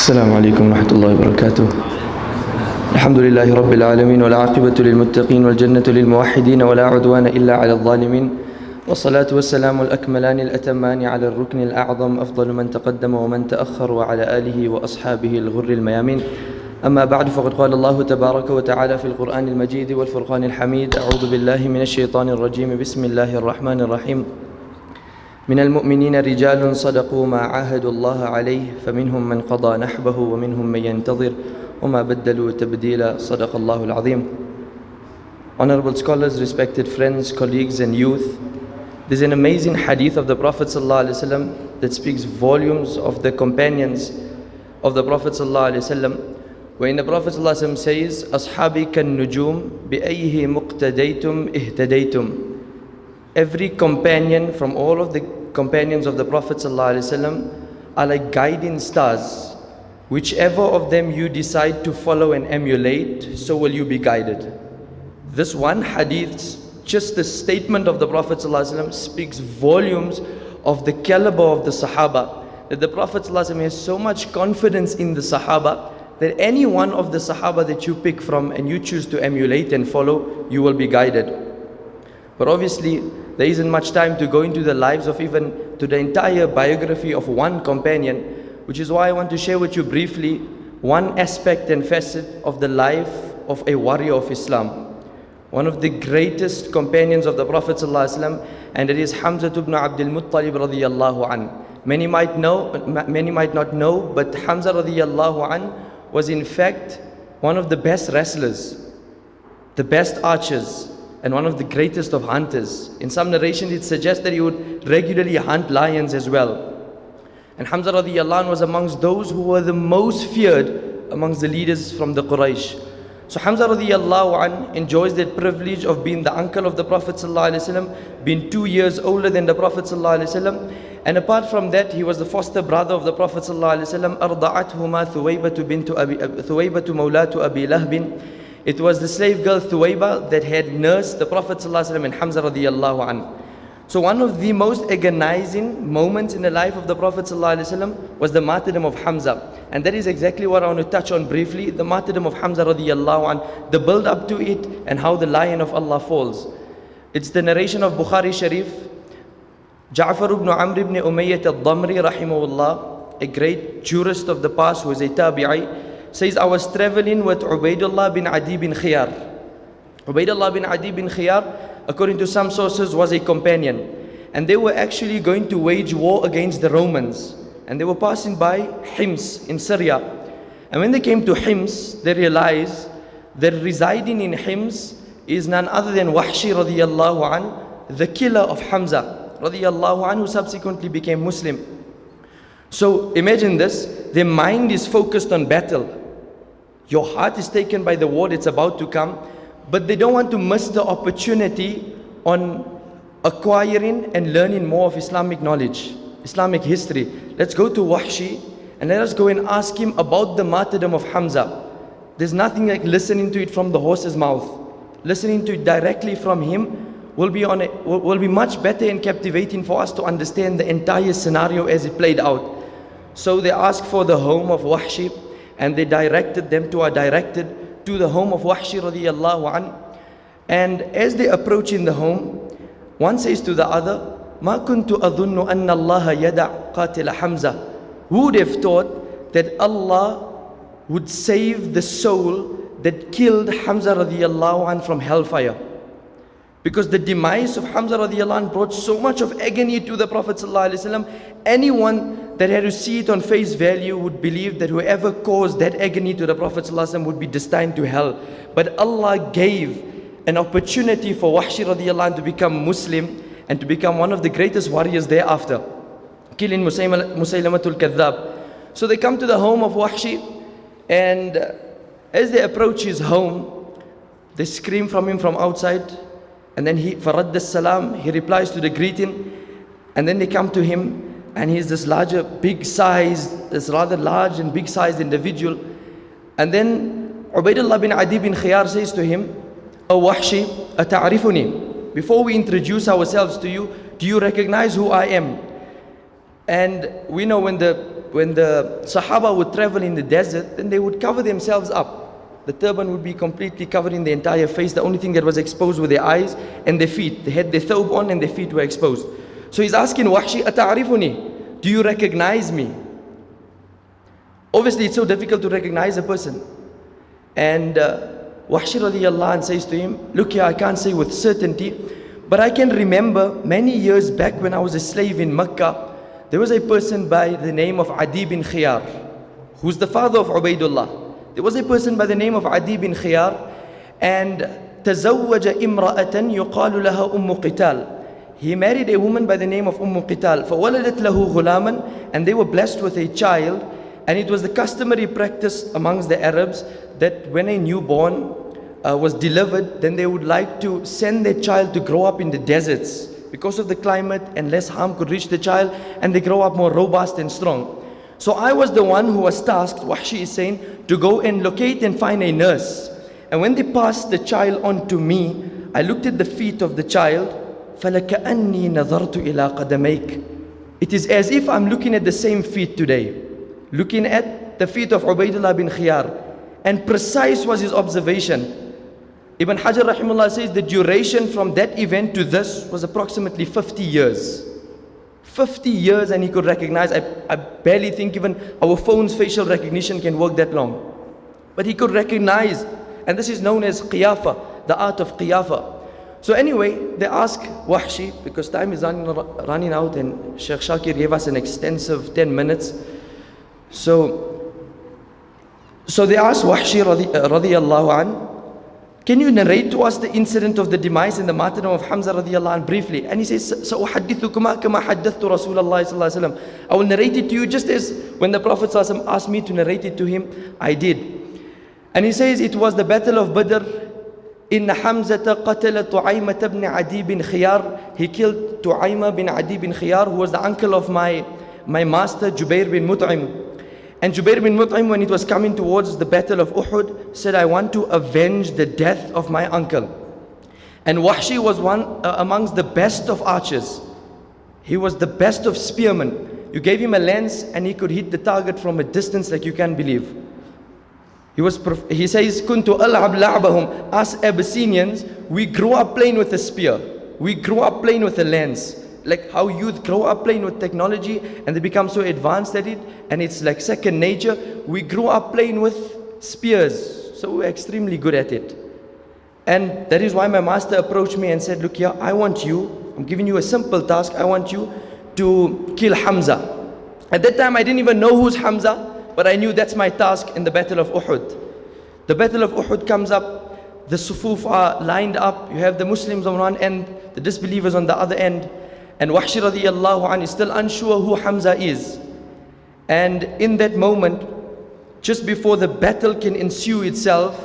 السلام عليكم ورحمة الله وبركاته. الحمد لله رب العالمين والعاقبة للمتقين والجنة للموحدين ولا عدوان إلا على الظالمين، والصلاة والسلام الأكملان الأتمان على الركن الأعظم أفضل من تقدم ومن تأخر وعلى آله وأصحابه الغر الميامين. أما بعد، فقد قال الله تبارك وتعالى في القرآن المجيد والفرقان الحميد: أعوذ بالله من الشيطان الرجيم، بسم الله الرحمن الرحيم. من المؤمنين رجال صدقوا ما عاهدوا الله عليه فمنهم من قضى نحبه ومنهم من ينتظر وما بدلوا تبديلا. صدق الله العظيم. Honorable scholars, respected friends, colleagues and youth, there's an amazing hadith of the Prophet ﷺ that speaks volumes of the companions of the Prophet ﷺ, wherein the Prophet ﷺ says, "Ashabi kan nujum bi'ayhi muqtadaytum ihtadaytum." Every companion from all of the companions of the Prophet ﷺ are like guiding stars. Whichever of them you decide to follow and emulate, so will you be guided. This one hadith, just the statement of the Prophet ﷺ, speaks volumes of the caliber of the Sahaba. That the Prophet ﷺ has so much confidence in the Sahaba that any one of the Sahaba that you pick from and you choose to emulate and follow, you will be guided. But obviously, there isn't much time to go into the lives of even to the entire biography of one companion, which is why I want to share with you briefly one aspect and facet of the life of a warrior of Islam. One of the greatest companions of the Prophet ﷺ, and it is Hamza ibn Abdul Muttalib radiyallahu an. Many might not know, but Hamza radiyallahu an was in fact one of the best wrestlers, the best archers, and one of the greatest of hunters. In some narrations it suggests that he would regularly hunt lions as well. And Hamza radiyallahu anh was amongst those who were the most feared amongst the leaders from the Quraysh. So Hamza radiyallahu anh enjoys that privilege of being the uncle of the Prophet ﷺ, being 2 years older than the Prophet ﷺ. And apart from that, he was the foster brother of the Prophet ﷺ. أرضعتهما ثويبة مولاة أبي لهب. It was the slave girl Thuwayba that had nursed the Prophet ﷺ and Hamza radiyallahu anh. So one of the most agonizing moments in the life of the Prophet ﷺ was the martyrdom of Hamza. And that is exactly what I want to touch on briefly, the martyrdom of Hamza radiyallahu anh, the build up to it and how the lion of Allah falls. It's the narration of Bukhari Sharif. Ja'far ibn Amr ibn Umayyah al-Damri rahimahullah, a great jurist of the past who was a tabi'i, says, I was traveling with Ubaidullah bin Adi bin Khiyar. Ubaidullah bin Adi bin Khiyar, according to some sources, was a companion. And they were actually going to wage war against the Romans. And they were passing by Hims in Syria. And when they came to Hims, they realized that residing in Hims is none other than Wahshi radiyallahu an, the killer of Hamza radiyallahu an, who subsequently became Muslim. So imagine this, their mind is focused on battle. Your heart is taken by the war that's about to come, but they don't want to miss the opportunity on acquiring and learning more of Islamic knowledge, Islamic history. Let's go to Wahshi and let us go and ask him about the martyrdom of Hamza. There's nothing like listening to it from the horse's mouth. Listening to it directly from him will be much better and captivating for us to understand the entire scenario as it played out. So they asked for the home of Wahshi, and they directed to the home of Wahshi radiyallahu an. And as they approach in the home, one says to the other, "Ma kuntu adhunnu anna Allah yada' qatil Hamza." Who would have thought that Allah would save the soul that killed Hamza radiyallahu an from hellfire? Because the demise of Hamza radiyallahu anh brought so much of agony to the Prophet ﷺ. Anyone that had to see it on face value would believe that whoever caused that agony to the Prophet ﷺ would be destined to hell. But Allah gave an opportunity for Wahshi radiyallahu anh to become Muslim and to become one of the greatest warriors thereafter, killing Musaylamatul Kadhab. So they come to the home of Wahshi, and as they approach his home, they scream from him from outside. And then Farad as-salam, he replies to the greeting. And then they come to him, and he's this rather large and big sized individual. And then Ubaidullah bin Adi bin Khiyar says to him, "O Wahshi, ata'arifuni?" Before we introduce ourselves to you, do you recognize who I am? And we know when the the Sahaba would travel in the desert, then they would cover themselves up. The turban would be completely covered in the entire face. The only thing that was exposed were their eyes and their feet. They had their thawb on and their feet were exposed. So he's asking Wahshi, Ata'arifuni? Do you recognize me? Obviously, it's so difficult to recognize a person. And Wahshi radiallahu anh says to him, look here, I can't say with certainty, but I can remember many years back when I was a slave in Mecca, there was a person by the name of Adi bin Khiyar, who's the father of Ubaidullah. There was a person by the name of Adi bin Khiyar, and تزوج امرأة يقال لها قتال. He married a woman by the name of Qital. فولدت له غلاما, and they were blessed with a child. And it was the customary practice amongst the Arabs that when a newborn was delivered, then they would like to send their child to grow up in the deserts because of the climate, and less harm could reach the child, and they grow up more robust and strong. So I was the one who was tasked, Wahshi is saying, to go and locate and find a nurse. And when they passed the child on to me, I looked at the feet of the child. فَلَكَأَنِّي نَظَرْتُ إِلَىٰ قَدَمَيْكَ. It is as if I'm looking at the same feet today. Looking at the feet of Ubaidullah bin Khiyar. And precise was his observation. Ibn Hajar rahimahullah says the duration from that event to this was approximately 50 years. 50 years, and he could recognize. I barely think even our phone's facial recognition can work that long. But he could recognize, and this is known as qiyafa, the art of qiyafa. So anyway, they ask Wahshi, because time is running out and Sheikh Shakir gave us an extensive 10 minutes. So they asked Wahshi radiyallahu an, can you narrate to us the incident of the demise and the martyrdom of Hamza radiyallahu an briefly? And he says, سَأُحَدِّثُكُمَا كَمَا حَدَّثْتُ رَسُولَ اللَّهِ صَلَّى اللَّهِ عَلَيْهِ وسلم. I will narrate it to you just as when the Prophet sallallahu alaihi wasallam asked me to narrate it to him, I did. And he says, it was the battle of Badr. إِنَّ حَمْزَةَ قَتَلَ طُعَيْمَةَ بْنِ عَدِي بِنْ خِيَارٍ. He killed Tu'ayma bin Adi bin Khiyar, who was the uncle of my master, Jubair bin Mut'im. And Jubair bin Mut'im, when it was coming towards the battle of Uhud, said, I want to avenge the death of my uncle. And Wahshi was one amongst the best of archers. He was the best of spearmen. You gave him a lance and he could hit the target from a distance like you can't believe. He says, Kuntu al'ab la'bahum. Us Abyssinians, we grew up playing with a spear. We grew up playing with a lance. Like how youth grow up playing with technology and they become so advanced at it, and it's like second nature. We grew up playing with spears, so we're extremely good at it. And that is why my master approached me and said, look here, I want you, I'm giving you a simple task, I want you to kill Hamza. At that time I didn't even know who's Hamza, but I knew that's my task in the battle of Uhud. The battle of Uhud comes up, the sufuf are lined up, you have the Muslims on one end, the disbelievers on the other end. And Wahshi radiyallahu anh is still unsure who Hamza is. And in that moment, just before the battle can ensue itself,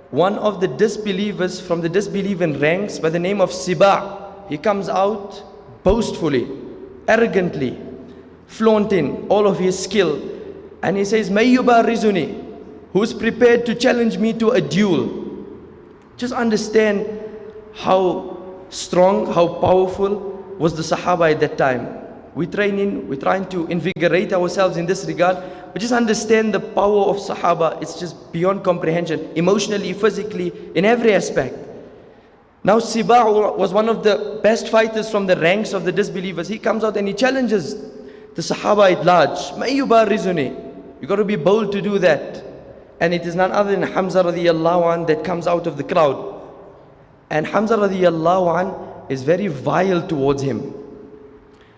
one of the disbelievers from the disbelieving ranks by the name of Siba', he comes out boastfully, arrogantly, flaunting all of his skill. And he says, May yubarizuni, who's prepared to challenge me to a duel. Just understand how strong, how powerful was the Sahaba at that time. We're trying to invigorate ourselves in this regard, but just understand the power of Sahaba. It's just beyond comprehension, emotionally, physically, in every aspect. Now Siba' was one of the best fighters from the ranks of the disbelievers. He comes out and he challenges the Sahaba at large. May yubarizuni. You got to be bold to do that. And it is none other than Hamza radiyallahu an that comes out of the crowd. And Hamza radiyallahu an is very vile towards him.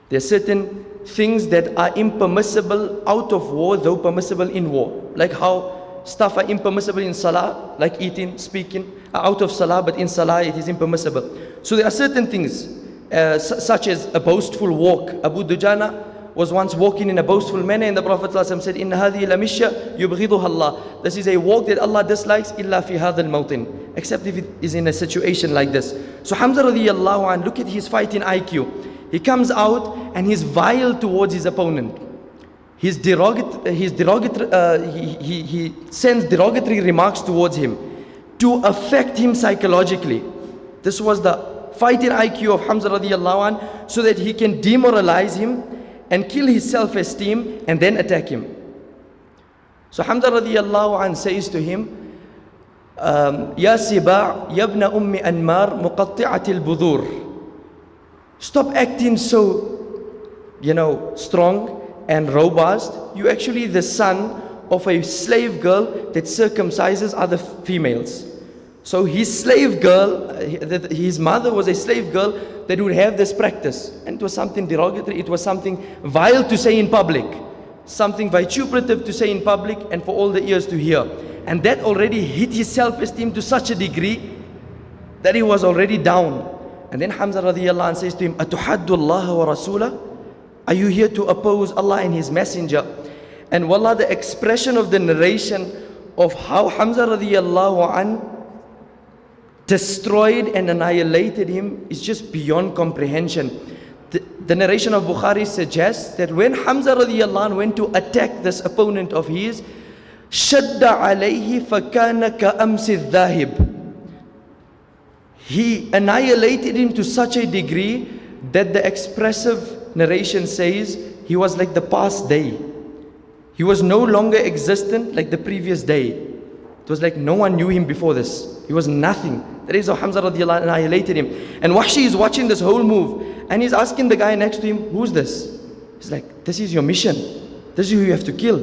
There are certain things that are impermissible out of war, though permissible in war. Like how stuff are impermissible in salah, like eating, speaking, are out of salah, but in salah it is impermissible. So there are certain things, such as a boastful walk. Abu Dujana was once walking in a boastful manner, and the Prophet ﷺ said, Inna hadhi lamishya yubghiduha Allah. This is a walk that Allah dislikes, illa fi hadha al-mawtin, except if it is in a situation like this. So Hamza radiyallahu an, look at his fighting IQ. He comes out and he's vile towards his opponent. He sends derogatory remarks towards him to affect him psychologically. This was the fighting IQ of Hamza radiyallahu an, so that he can demoralize him and kill his self-esteem and then attack him. So Hamza radiallahu anh says to him, Ya Siba' yabna ummi Anmar muqatti'atil budur. Stop acting so, strong and robust. You're actually the son of a slave girl that circumcises other females. So his slave girl, his mother was a slave girl that would have this practice. And it was something derogatory, it was something vile to say in public. Something vituperative to say in public and for all the ears to hear. And that already hit his self-esteem to such a degree that he was already down. And then Hamza radiallahu anh says to him, Atuhaddu Allah wa Rasulah? Are you here to oppose Allah and His Messenger? And wallah, the expression of the narration of how Hamza radiallahu anh destroyed and annihilated him is just beyond comprehension. The narration of Bukhari suggests that when Hamza radiallahu anh went to attack this opponent of his, shadda alayhi fakana ka'amsi dhahib. He annihilated him to such a degree that the expressive narration says he was like the past day. He was no longer existent like the previous day. It was like no one knew him before this. He was nothing. That is how Hamza radiallahu anh annihilated him. And Wahshi is watching this whole move. And he's asking the guy next to him, who's this? He's like, this is your mission. This is who you have to kill.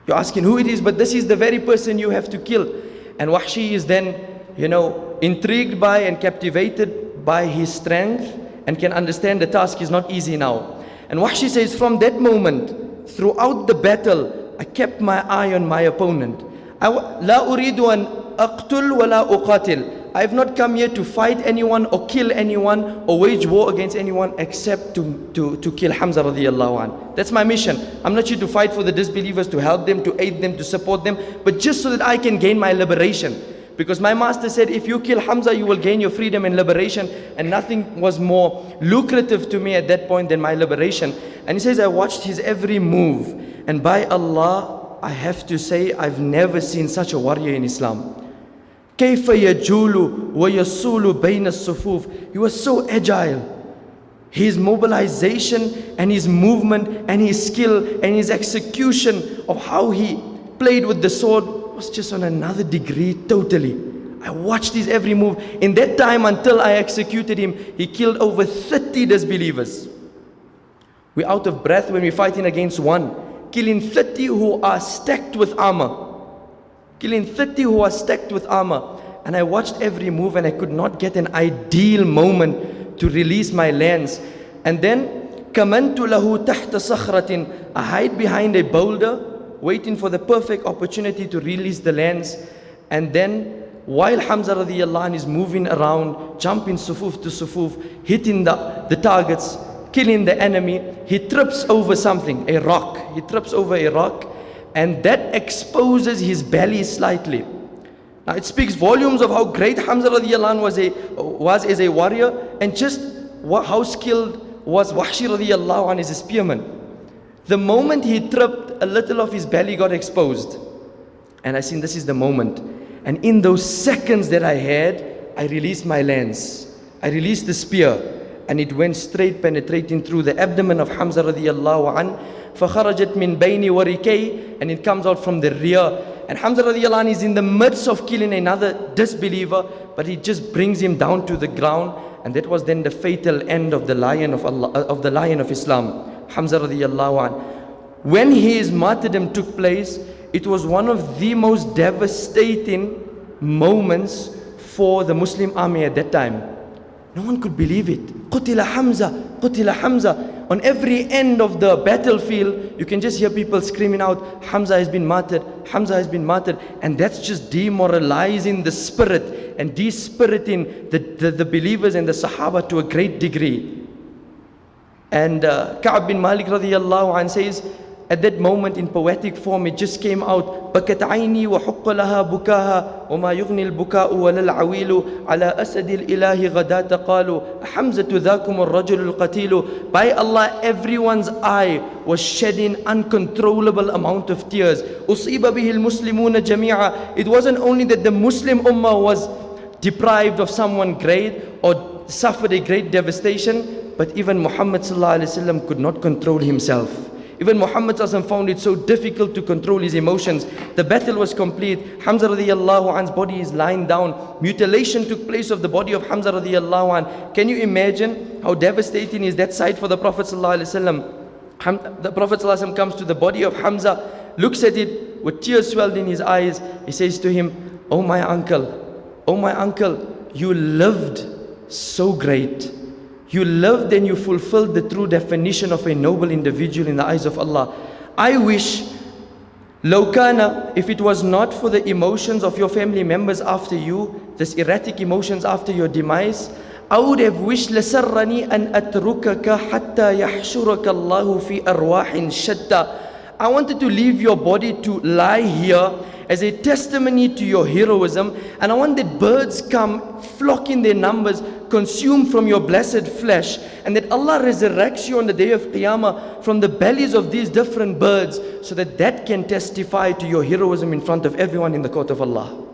You're asking who it is, but this is the very person you have to kill. And Wahshi is then, intrigued by and captivated by his strength and can understand the task is not easy now. And Wahshi says, from that moment, throughout the battle, I kept my eye on my opponent. لا أريد أن أقتل ولا أقاتل. I have not come here to fight anyone or kill anyone or wage war against anyone except to kill Hamza radiallahu anh. That's my mission. I'm not here to fight for the disbelievers, to help them, to aid them, to support them, but just so that I can gain my liberation. Because my master said, if you kill Hamza, you will gain your freedom and liberation. And nothing was more lucrative to me at that point than my liberation. And he says, I watched his every move. And by Allah, I have to say, I've never seen such a warrior in Islam. كيف يجول ويصول بين الصفوف. He was so agile. His mobilization and his movement and his skill and his execution of how he played with the sword was just on another degree totally. I watched his every move. In that time until I executed him, he killed over 30 disbelievers. We're out of breath when we're fighting against one. Killing 30 who are stacked with armor. Killing 30 who are stacked with armor. And I watched every move and I could not get an ideal moment to release my lance. And then, كَمَنْتُ لَهُ تَحْتَ صَخْرَةٍ. I hide behind a boulder, waiting for the perfect opportunity to release the lance. And then, while Hamza radiallahu anh is moving around, jumping sufuf to sufuf, hitting the targets, killing the enemy, he trips over something, a rock. He trips over a rock. And that exposes his belly slightly. Now it speaks volumes of how great Hamza radiallahu anh was as a warrior, and just how skilled was Wahshi radiallahu anh as a spearman. The moment he tripped, a little of his belly got exposed. And I seen this is the moment. And in those seconds that I had, I released my lance. I released the spear. And it went straight penetrating through the abdomen of Hamza radiallahu anh. فَخَرَجَتْ مِنْ بَيْنِ وَرِكَيْ. And it comes out from the rear. And Hamza radiallahu anh is in the midst of killing another disbeliever, but he just brings him down to the ground. And that was then the fatal end of the lion of Allah, of the lion of Islam, Hamza radiallahu anh. When his martyrdom took place, it was one of the most devastating moments for the Muslim army at that time. No one could believe it. قُتِلَ حَمْزَةَ قُتِلَ حَمْزَةَ. On every end of the battlefield, you can just hear people screaming out, Hamza has been martyred, Hamza has been martyred. And that's just demoralizing the spirit and dispiriting the believers and the Sahaba to a great degree. And Ka'b bin Malik radiallahu anh says, at that moment in poetic form, it just came out, بَكَتْ عَيْنِي وَحُقَّ لَهَا بُكَاهَا وَمَا يُغْنِي الْبُكَاءُ وَلَا الْعَوِيلُ عَلَى أَسَدِ الْإِلَهِ غَدَاةَ قَالُوا حَمْزَةُ ذَاكُمُ الرَّجُلُ الْقَتِيلُ. By Allah, everyone's eye was shedding uncontrollable amount of tears. أُصِيبَ بِهِ الْمُسْلِمُونَ جَمِيعًا. It wasn't only that the Muslim Ummah was deprived of someone great or suffered a great devastation, but even Muhammad could not control himself. Even Muhammad found it so difficult to control his emotions. The battle was complete. Hamza radiallahu anhu's body is lying down. Mutilation took place of the body of Hamza radiallahu anh. Can you imagine how devastating is that sight for the Prophet sallallahu alaihi wasallam? The Prophet sallallahu alaihi wasallam comes to the body of Hamza, looks at it with tears swelled in his eyes. He says to him, "Oh my uncle, you lived so great. You lived and you fulfilled the true definition of a noble individual in the eyes of Allah. I wish, Lokana, if it was not for the emotions of your family members after you, this erratic emotions after your demise, I would have wished لَسَرَّنِي أَنْ أَتْرُكَكَ حَتَّى يَحْشُرَكَ اللَّهُ فِي أَرْوَاحٍ شَتَّى." I wanted to leave your body to lie here as a testimony to your heroism, and I want that birds come, flock in their numbers, consume from your blessed flesh, and that Allah resurrects you on the day of Qiyamah from the bellies of these different birds, so that can testify to your heroism in front of everyone in the court of Allah.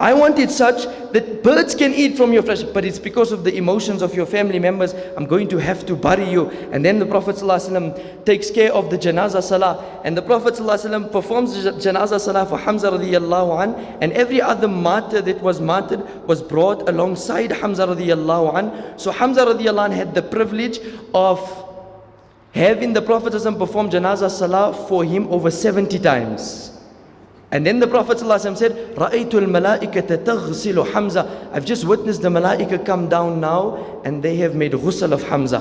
I want it such that birds can eat from your flesh, but it's because of the emotions of your family members, I'm going to have to bury you. And then the Prophet ﷺ takes care of the janazah salah, and the Prophet ﷺ performs the janazah salah for Hamza radiallahu an, and every other martyr that was martyred was brought alongside Hamza radiallahu an. So Hamza radiallahu an had the privilege of having the Prophet ﷺ perform janazah salah for him over 70 times. And then the Prophet ﷺ said, رَأَيْتُ الْمَلَائِكَةَ تَغْسِلُ Hamza. I've just witnessed the malaika come down now, and they have made ghusl of Hamza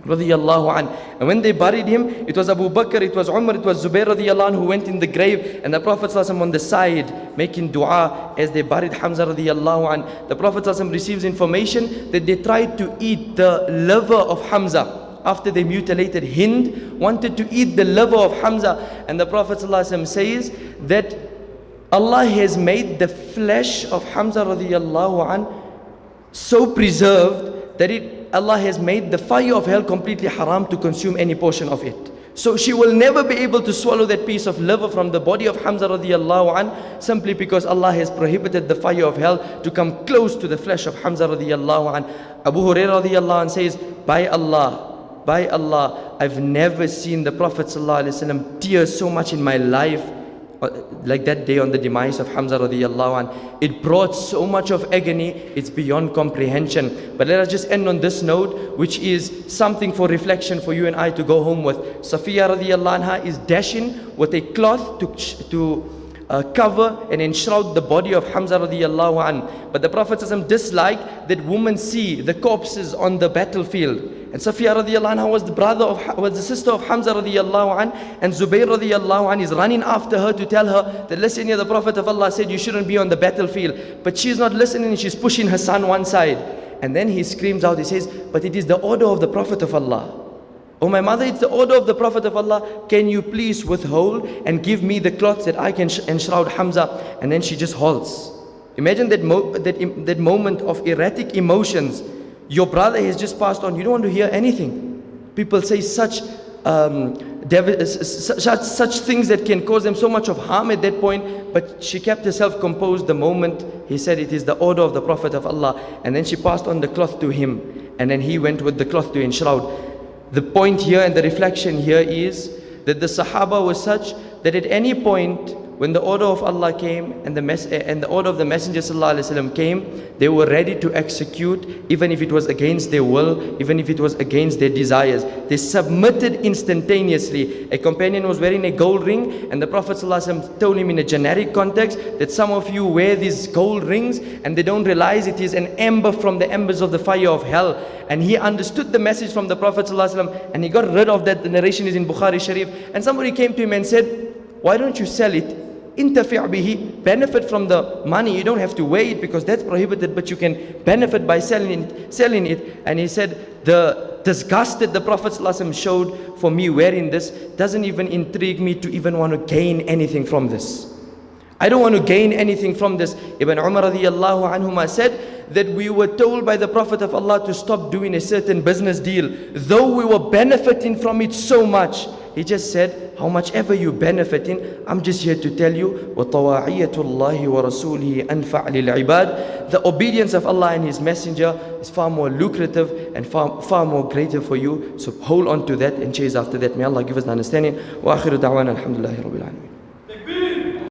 radiyallahu an. And when they buried him, it was Abu Bakr, it was Umar, it was Zubair radiyallahu an who went in the grave, and the Prophet ﷺ on the side making dua as they buried Hamza radiyallahu an. The Prophet ﷺ receives information that they tried to eat the liver of Hamza. After they mutilated, Hind wanted to eat the liver of Hamza, and the Prophet ﷺ says that Allah has made the flesh of Hamza radiallahu an so preserved that Allah has made the fire of hell completely haram to consume any portion of it. So she will never be able to swallow that piece of liver from the body of Hamza radiallahu an, simply because Allah has prohibited the fire of hell to come close to the flesh of Hamza radiallahu an. Abu Hurairah radiallahu an says, by Allah, I've never seen the Prophet ﷺ tear so much in my life like that day on the demise of Hamza radiallahu an. It brought so much of agony, it's beyond comprehension. But let us just end on this note, which is something for reflection for you and I to go home with. Safiya radiallahu anha is dashing with a cloth to cover and enshroud the body of Hamza radiallahu an. But the Prophet ﷺ disliked that women see the corpses on the battlefield. And Safiya radiallahu anha was the sister of Hamza radiallahu an, and Zubair radiallahu an is running after her to tell her that, listen here, the Prophet of Allah said you shouldn't be on the battlefield. But she's not listening, she's pushing her son one side. And then he screams out, he says, but it is the order of the Prophet of Allah. Oh my mother, it's the order of the Prophet of Allah. Can you please withhold and give me the cloth that I can enshroud Hamza? And then she just halts. Imagine that moment of erratic emotions. Your brother has just passed on. You don't want to hear anything. People say such things that can cause them so much of harm at that point. But she kept herself composed the moment he said it is the order of the Prophet of Allah. And then she passed on the cloth to him. And then he went with the cloth to enshroud. The point here and the reflection here is that the Sahaba was such that at any point when the order of Allah came and the order of the Messenger ﷺ came, they were ready to execute, even if it was against their will, even if it was against their desires. They submitted instantaneously. A companion was wearing a gold ring, and the Prophet ﷺ told him in a generic context that some of you wear these gold rings and they don't realize it is an ember from the embers of the fire of hell. And he understood the message from the Prophet ﷺ, and he got rid of that. The narration is in Bukhari Sharif. And somebody came to him and said, why don't you sell it? Intafi' bihi, benefit from the money. You don't have to weigh it because that's prohibited, but you can benefit by selling it. And he said, the disgust that the Prophet ﷺ showed for me wearing this doesn't even intrigue me to even want to gain anything from this. I don't want to gain anything from this. Ibn Umar radiallahu anhuma said that we were told by the Prophet of Allah to stop doing a certain business deal, though we were benefiting from it so much. He just said, how much ever you benefit in, I'm just here to tell you, وَطَوَاعِيَةُ اللَّهِ وَرَسُولِهِ أَنْفَعْ لِلْعِبَادِ. The obedience of Allah and His Messenger is far more lucrative and far more greater for you. So hold on to that and chase after that. May Allah give us the understanding. وآخر دعوانا الحمد لله رب العالمين.